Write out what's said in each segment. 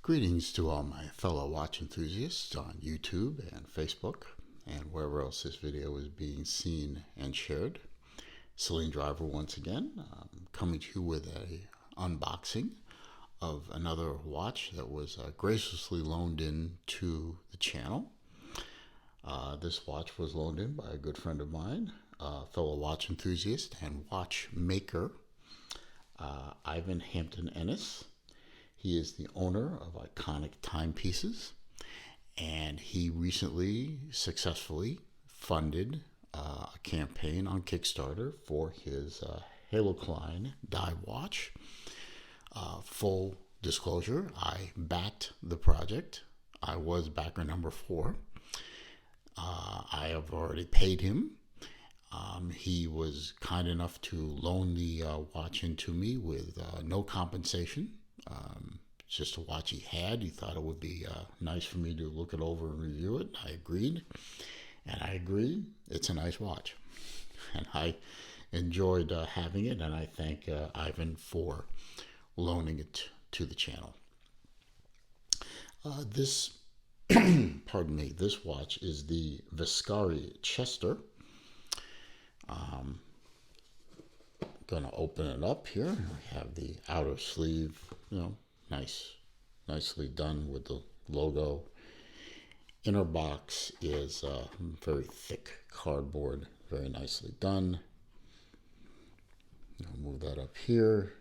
Greetings to all my fellow watch enthusiasts on YouTube and Facebook and wherever else this video is being seen and shared. Celine Driver once again, coming to you with a unboxing of another watch that was graciously loaned in to the channel. This watch was loaned in by a good friend of mine, a fellow watch enthusiast and watchmaker, Ivan Hampton Ennis. He is the owner of iconic Timepieces, and he recently successfully funded a campaign on Kickstarter for his Halo Klein die watch. Full disclosure, I backed the project. I was backer number 4. I have already paid him. He was kind enough to loan the watch into me with no compensation. It's just a watch he had. He thought it would be nice for me to look it over and review it. I agreed, and I agree. It's a nice watch, and I enjoyed having it, and I thank Ivan for loaning it to the channel. This watch is the Vescari Chestor. Gonna open it up here. I have the outer sleeve, nicely done with the logo. Inner box is very thick cardboard, very nicely done. I'll move that up here.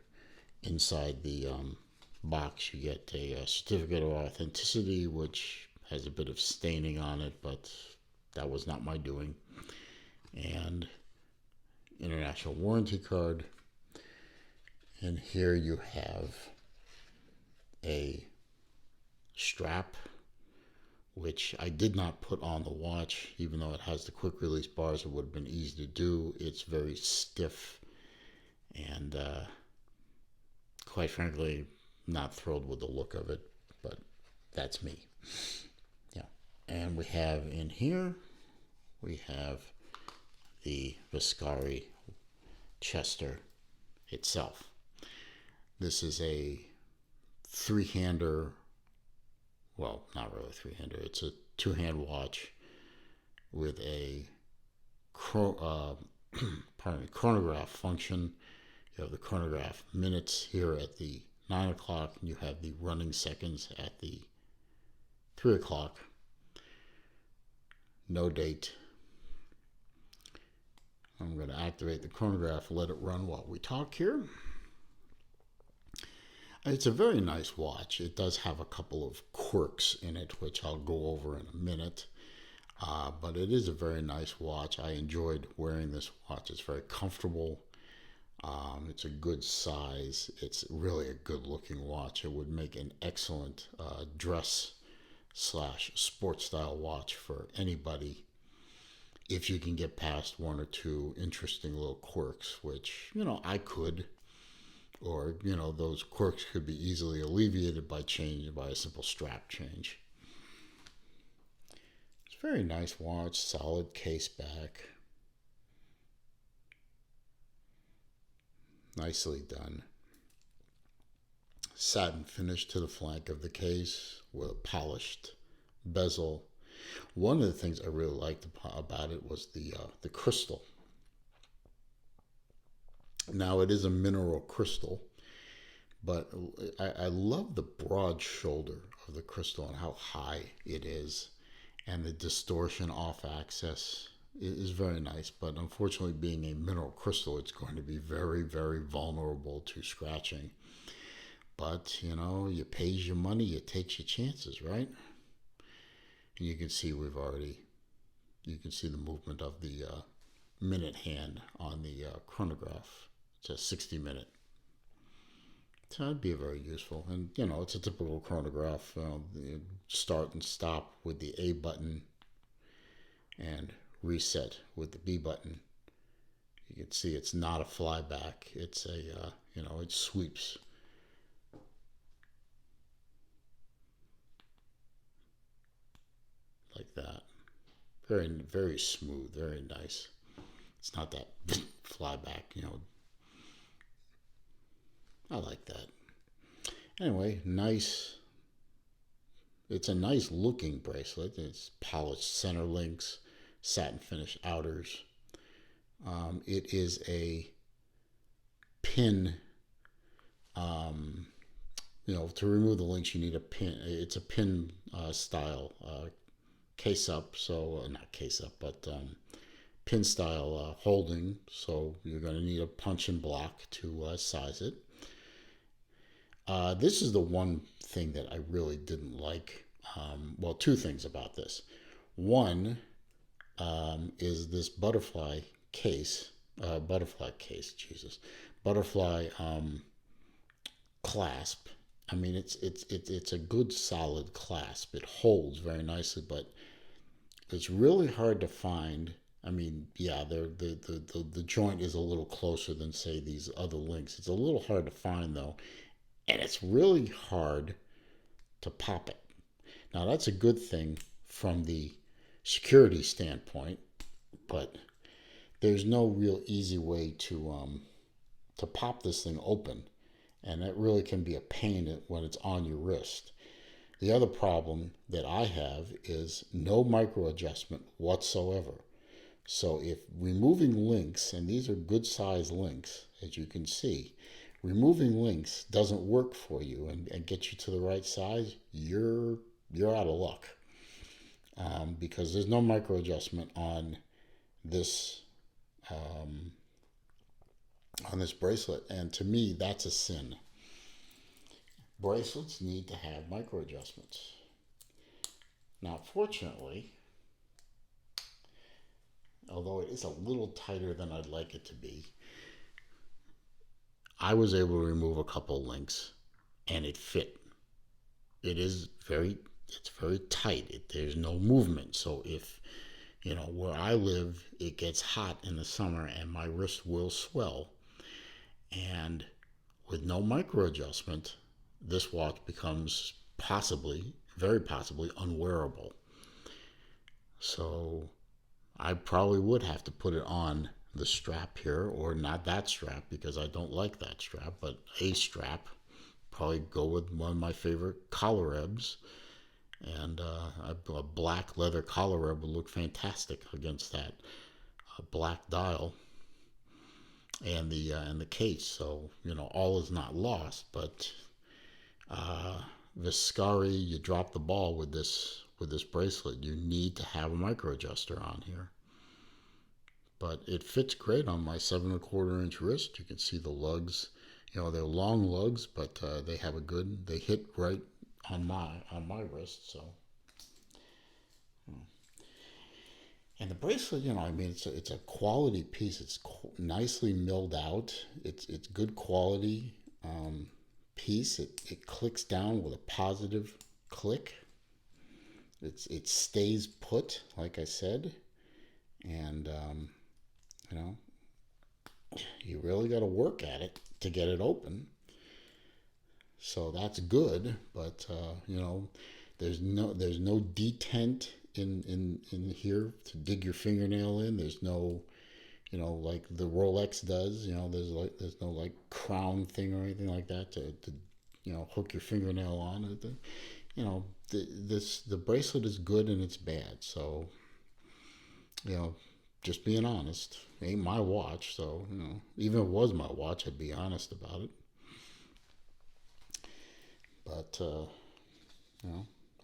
Inside the box, you get a certificate of authenticity, which has a bit of staining on it, but that was not my doing. And international warranty card, and here you have a strap, which I did not put on the watch. Even though it has the quick release bars, it would have been easy to do. It's very stiff, and quite frankly, not thrilled with the look of it, but that's me. Yeah. And we have in here, we have the Vescari Chestor itself. This is a three-hander, well, not really three-hander, it's a two-hand watch with a chronograph function. You have the chronograph minutes here at the 9 o'clock, and you have the running seconds at the 3 o'clock. No date. I'm going to activate the chronograph, let it run while we talk here. It's a very nice watch. It does have a couple of quirks in it, which I'll go over in a minute. But it is a very nice watch. I enjoyed wearing this watch. It's very comfortable. It's a good size. It's really a good looking watch. It would make an excellent dress / sports style watch for anybody, if you can get past one or two interesting little quirks, which, I could, or, those quirks could be easily alleviated by a simple strap change. It's a very nice watch, solid case back. Nicely done. Satin finish to the flank of the case with a polished bezel. One of the things I really liked about it was the crystal. Now, it is a mineral crystal, but I love the broad shoulder of the crystal and how high it is, and the distortion off axis is very nice. But unfortunately, being a mineral crystal, it's going to be very, very vulnerable to scratching. But, you pays your money, you takes your chances, right? You can see you can see the movement of the minute hand on the chronograph. It's a 60-minute. So that'd be very useful. And, it's a typical chronograph. You start and stop with the A button and reset with the B button. You can see it's not a flyback. It's a, it sweeps. Like that. Very, very smooth, very nice. It's not that flyback, I like that. Anyway, nice it's a nice looking bracelet. It's polished center links, satin finish outers. It is a pin. To remove the links, you need a pin. It's a pin style case up. So not case up, but pin style holding. So you're going to need a punch and block to size it. This is the one thing that I really didn't like. Well, two things about this. One is this butterfly case, butterfly clasp. I mean, it's a good solid clasp. It holds very nicely, but it's really hard to find. I mean, yeah, the joint is a little closer than, say, these other links. It's a little hard to find, though, and it's really hard to pop it. Now, that's a good thing from the security standpoint, but there's no real easy way to pop this thing open, and that really can be a pain when it's on your wrist. The other problem that I have is no micro adjustment whatsoever. So if removing links, and these are good size links, as you can see, removing links doesn't work for you and get you to the right size, you're out of luck. Because there's no micro adjustment on this bracelet, and to me that's a sin. Bracelets need to have micro adjustments. Now, fortunately, although it is a little tighter than I'd like it to be, I was able to remove a couple links and it fit. It's very tight. There's no movement. So if, where I live, it gets hot in the summer and my wrist will swell. And with no micro adjustment, this watch becomes very possibly unwearable. So I probably would have to put it on the strap here, or not that strap because I don't like that strap, but a strap. Probably go with one of my favorite collar ebbs, and a black leather collar ebb would look fantastic against that black dial and the case. So all is not lost, but Vescari, you drop the ball with this bracelet. You need to have a micro adjuster on here. But it fits great on my 7¼ inch wrist. You can see the lugs. They're long lugs, but they hit right on my wrist. So, and the bracelet, it's a quality piece. It's nicely milled out. It's good quality piece. It clicks down with a positive click. It stays put, like I said, and you really got to work at it to get it open. So that's good, but there's no detent in here to dig your fingernail in. There's no like the Rolex does. There's no like crown thing or anything like that to hook your fingernail on. The bracelet is good and it's bad. So just being honest. It ain't my watch, so even if it was my watch, I'd be honest about it. But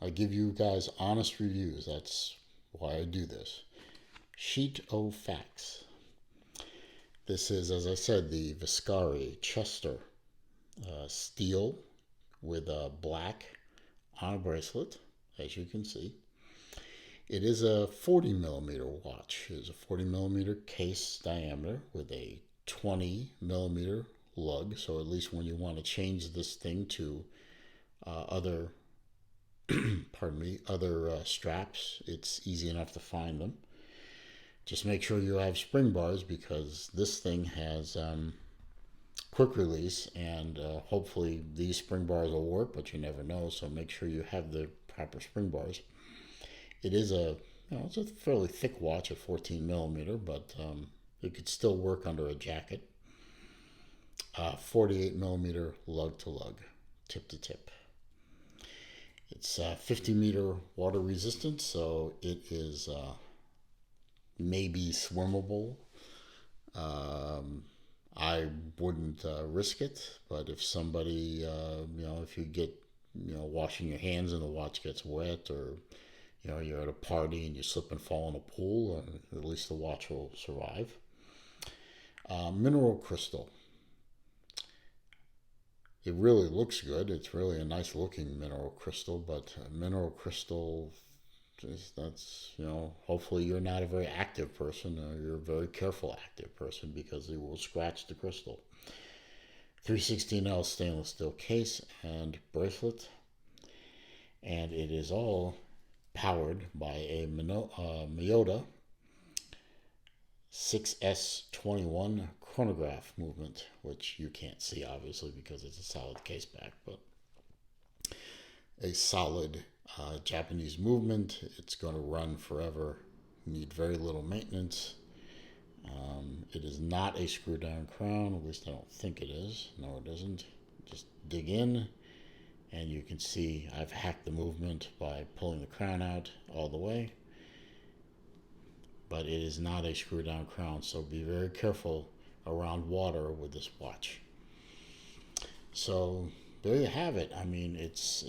I give you guys honest reviews. That's why I do this. Sheet o' facts. This is, as I said, the Vescari Chestor steel with black on a bracelet, as you can see. It is a 40 millimeter watch. It is a 40 millimeter case diameter with a 20 millimeter lug. So at least when you want to change this thing to other straps, it's easy enough to find them. Just make sure you have spring bars, because this thing has quick release, and hopefully these spring bars will work, but you never know. So make sure you have the proper spring bars. It is it's a fairly thick watch at 14 millimeter, but it could still work under a jacket. 48 millimeter lug to lug, tip to tip. It's 50-meter water resistant, so it is maybe swimmable. I wouldn't risk it, but if somebody, if you get, washing your hands and the watch gets wet, or, you're at a party and you slip and fall in a pool, at least the watch will survive. Mineral crystal. It really looks good. It's really a nice looking mineral crystal, but mineral crystal, that's, hopefully you're not a very active person, or you're a very careful active person, because it will scratch the crystal. 316L stainless steel case and bracelet, and it is all powered by a Miyota 6S21 chronograph movement, which you can't see obviously because it's a solid case back, but a solid Japanese movement. It's going to run forever, need very little maintenance. It is not a screw down crown, at least I don't think it is. No, it isn't. Just dig in and you can see I've hacked the movement by pulling the crown out all the way. But it is not a screw down crown, so be very careful around water with this watch. So there you have it. I mean, it's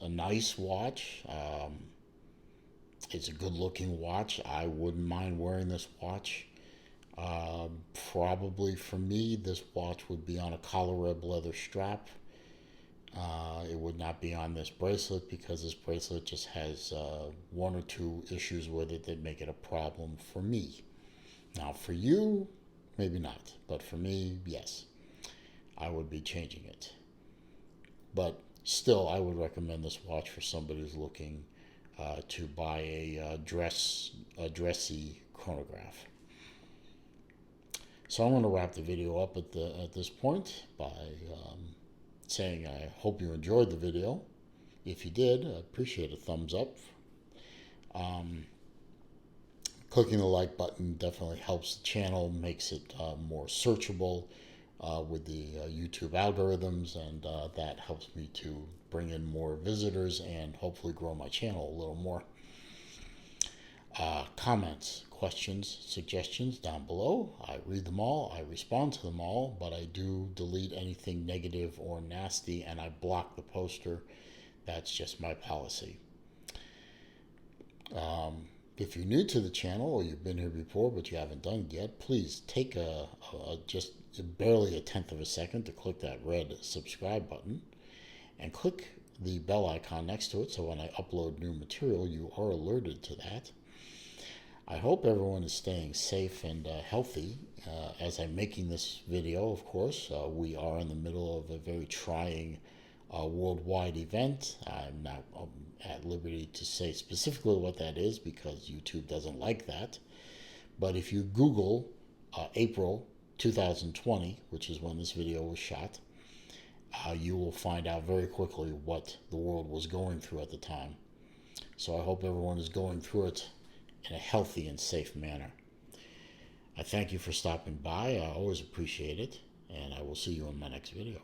a nice watch. It's a good looking watch. I wouldn't mind wearing this watch. Probably for me, this watch would be on a collar red leather strap. It would not be on this bracelet, because this bracelet just has one or two issues with it that make it a problem for me. Now for you, maybe not, but for me, yes, I would be changing it. But still, I would recommend this watch for somebody who's looking to buy a dressy chronograph. So I'm going to wrap the video up at this point by saying I hope you enjoyed the video. If you did, I appreciate a thumbs up. Clicking the like button definitely helps the channel, makes it more searchable with the YouTube algorithms, and that helps me to bring in more visitors and hopefully grow my channel a little more. Comments, questions, suggestions down below. I read them all, I respond to them all, but I do delete anything negative or nasty, and I block the poster. That's just my policy. If you're new to the channel, or you've been here before but you haven't done it yet, please take just barely a tenth of a second to click that red subscribe button and click the bell icon next to it, so when I upload new material you are alerted to that. I hope everyone is staying safe and healthy as I'm making this video. Of course, we are in the middle of a very trying worldwide event. I'm not at liberty to say specifically what that is, because YouTube doesn't like that. But if you Google April 2020, which is when this video was shot, you will find out very quickly what the world was going through at the time. So I hope everyone is going through it in a healthy and safe manner. I thank you for stopping by. I always appreciate it, and I will see you in my next video.